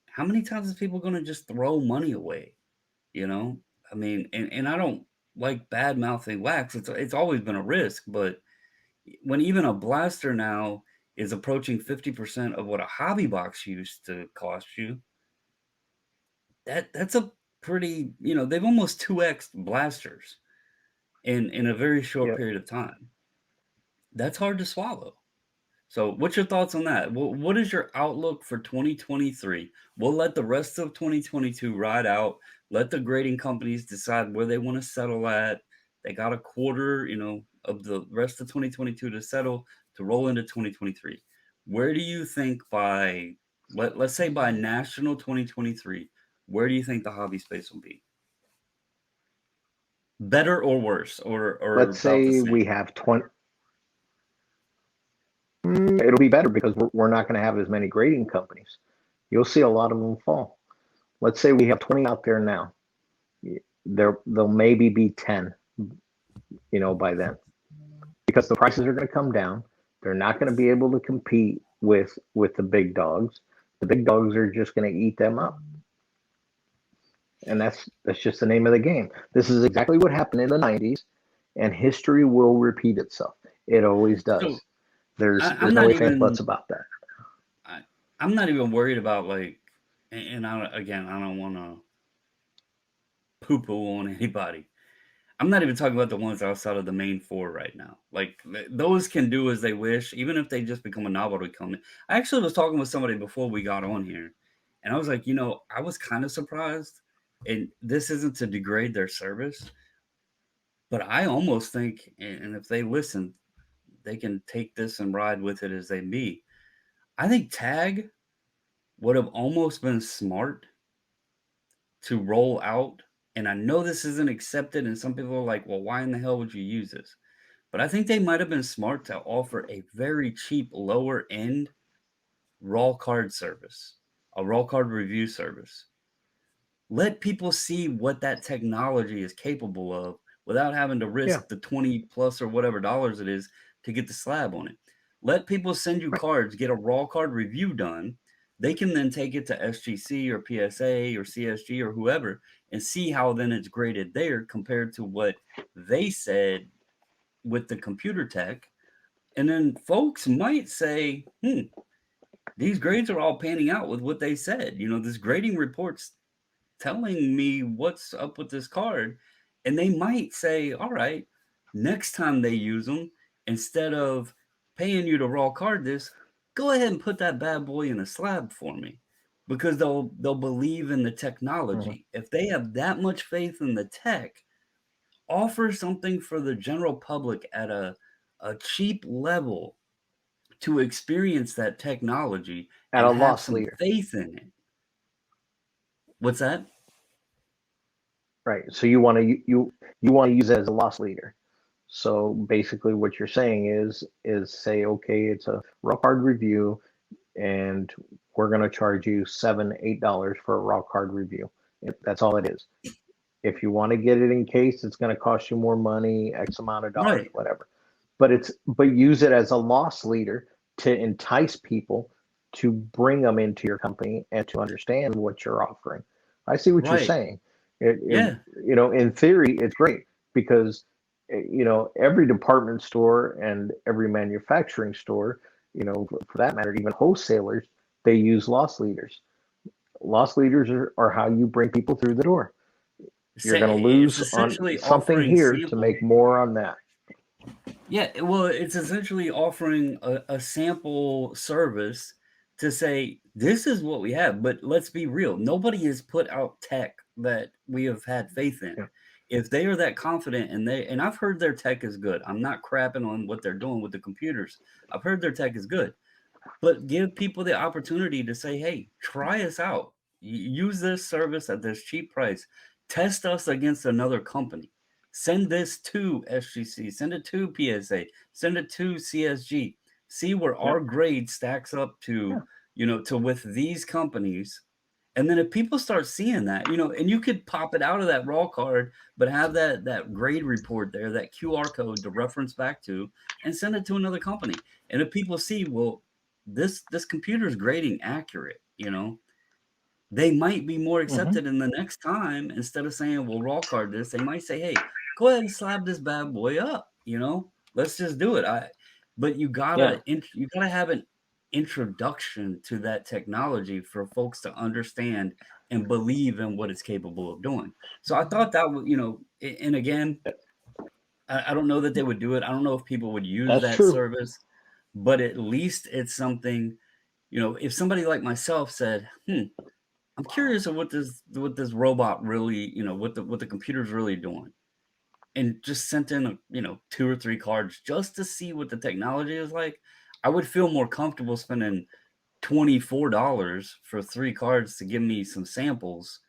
how many times is people going to just throw money away? You know, I mean, and I don't like bad mouthing wax. It's always been a risk, but when even a blaster now is approaching 50% of what a hobby box used to cost you, that's a pretty, they've almost 2x blasters in a very short Yep. period of time. That's hard to swallow. So, what's your thoughts on that? What is your outlook for 2023? We'll let the rest of 2022 ride out. Let the grading companies decide where they want to settle at. They got a quarter, of the rest of 2022 to settle to roll into 2023. Where do you think let's say by national 2023, where do you think the hobby space will be? Better or worse, or Let's about the say same? we have 20. It'll be better because we're not going to have as many grading companies. You'll see a lot of them fall. Let's say we have 20 out there now. There'll maybe be 10, by then. because the prices are going to come down. They're not going to be able to compete with the big dogs. The big dogs are just going to eat them up, and that's just the name of the game. This is exactly what happened in the '90s, and history will repeat itself. It always does. So I'm There's no not ifs ands buts even about that. I, I'm not even worried about like, and again, I don't want to poo poo on anybody. I'm not even talking about the ones outside of the main four right now. Like those can do as they wish, even if they just become a novelty company. I actually was talking with somebody before we got on here, and I was like, I was kind of surprised, and this isn't to degrade their service, but I almost think, and if they listen, they can take this and ride with it as they be. I think Tag would have almost been smart to roll out. And I know this isn't accepted, and some people are like, well, why in the hell would you use this? But I think they might have been smart to offer a very cheap, lower end raw card service, a raw card review service. Let people see what that technology is capable of without having to Yeah, risk the 20 plus or whatever dollars it is to get the slab on it. Let people send you right. cards, get a raw card review done. They can then take it to SGC or PSA or CSG or whoever and see how then it's graded there compared to what they said with the computer tech. And then folks might say, these grades are all panning out with what they said. This grading report's telling me what's up with this card. And they might say, all right, next time they use them, instead of paying you to raw card this, go ahead and put that bad boy in a slab for me. Because they'll believe in the Mhm. technology. If they have that much faith in the tech, offer something for the general public at a cheap level to experience that technology At and a have loss some leader, faith in it. What's that? right? So you want to use it as a loss leader. So basically, what you're saying is say, okay, it's a raw card review, and we're going to charge you $7, $8 for a raw card review. That's all it is. If you want to get it in case, it's going to cost you more money, X amount of dollars, Right, whatever. But use it as a loss leader to entice people to bring them into your company and to understand what you're offering. I see what you're right. saying. It Yeah, in theory, it's great because every department store and every manufacturing store, for that matter, even wholesalers, they use loss leaders. Loss leaders are how you bring people through the door. You're going to it's lose on essentially something offering here to sample. make more on that. Yeah, well, it's essentially offering a sample service to say, this is what we have. But let's be real, nobody has put out tech that we have had faith in. Yeah. If they are that confident and I've heard their tech is good. I'm not crapping on what they're doing with the computers. I've heard their tech is good. But give people the opportunity to say, hey, try us out. Use this service at this cheap price. Test us against another company. Send this to SGC, send it to PSA, send it to CSG. See where Yeah. our grade stacks up to, Yeah. to with these companies. And then if people start seeing that, and you could pop it out of that raw card, but have that grade report there, that QR code to reference back to, and send it to another company. And if people see, well, this computer is grading accurate, they might be more Hmm. accepted in the next time. Instead of saying, well, raw card this, they might say, hey, go ahead and slab this bad boy up, let's just do it. But you Yeah. gotta have an introduction to that technology for folks to understand and believe in what it's capable of doing. So I thought that was, and again, I don't know that they would do it. I don't know if people would use That's that true. service, but at least it's something, if somebody like myself said, I'm curious of what this robot really, what the computer's really doing, and just sent in two or three cards just to see what the technology is like, I would feel more comfortable spending $24 for three cards to give me some samples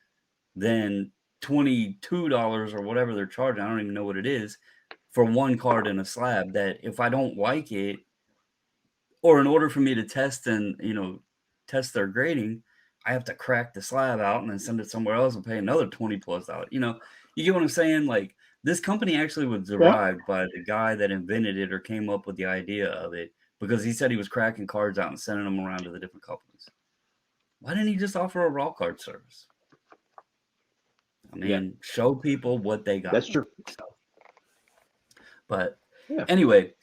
than $22 or whatever they're charging. I don't even know what it is for one card in a slab. That if I don't like it, or in order for me to test and test their grading, I have to crack the slab out and then send it somewhere else and pay another 20 plus dollars. You get what I'm saying? Like this company actually was Yeah. derived by the guy that invented it or came up with the idea of it because he said he was cracking cards out and sending them around to the different companies. Why didn't he just offer a raw card service? I Yeah. mean, show people what they got. That's true. So, but Yeah. anyway,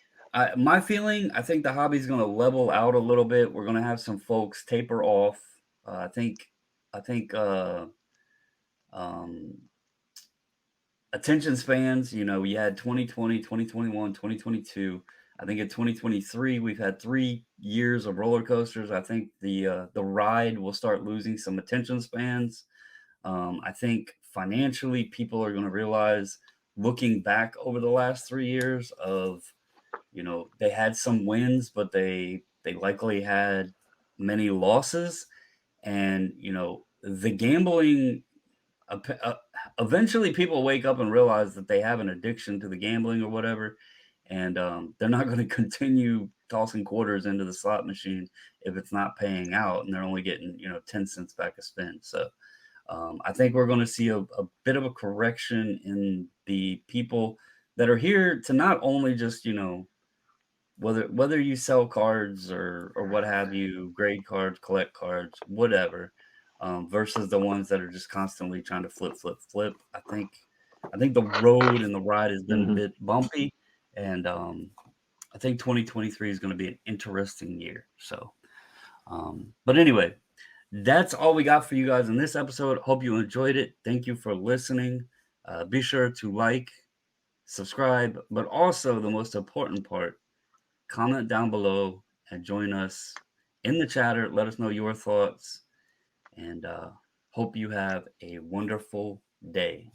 my feeling, I think the hobby's going to level out a little bit. We're going to have some folks taper off. I think um, attention spans, you had 2020, 2021, 2022. I think in 2023 we've had 3 years of roller coasters. I think the ride will start losing some attention spans. I think financially people are going to realize, looking back over the last 3 years, of they had some wins, but they likely had many losses, and the gambling, uh, uh, eventually people wake up and realize that they have an addiction to the gambling or whatever, and they're not going to continue tossing quarters into the slot machine if it's not paying out and they're only getting 10 cents back a spin. So I think we're going to see a bit of a correction in the people that are here to not only just whether you sell cards or what have you, grade cards, collect cards, whatever, versus the ones that are just constantly trying to flip, flip, flip. I think the road and the ride has been a Hmm. bit bumpy, and I think 2023 is going to be an interesting year. So, but anyway, that's all we got for you guys in this episode. Hope you enjoyed it. Thank you for listening. Be sure to like, subscribe, but also the most important part, comment down below and join us in the chatter. Let us know your thoughts, and hope you have a wonderful day.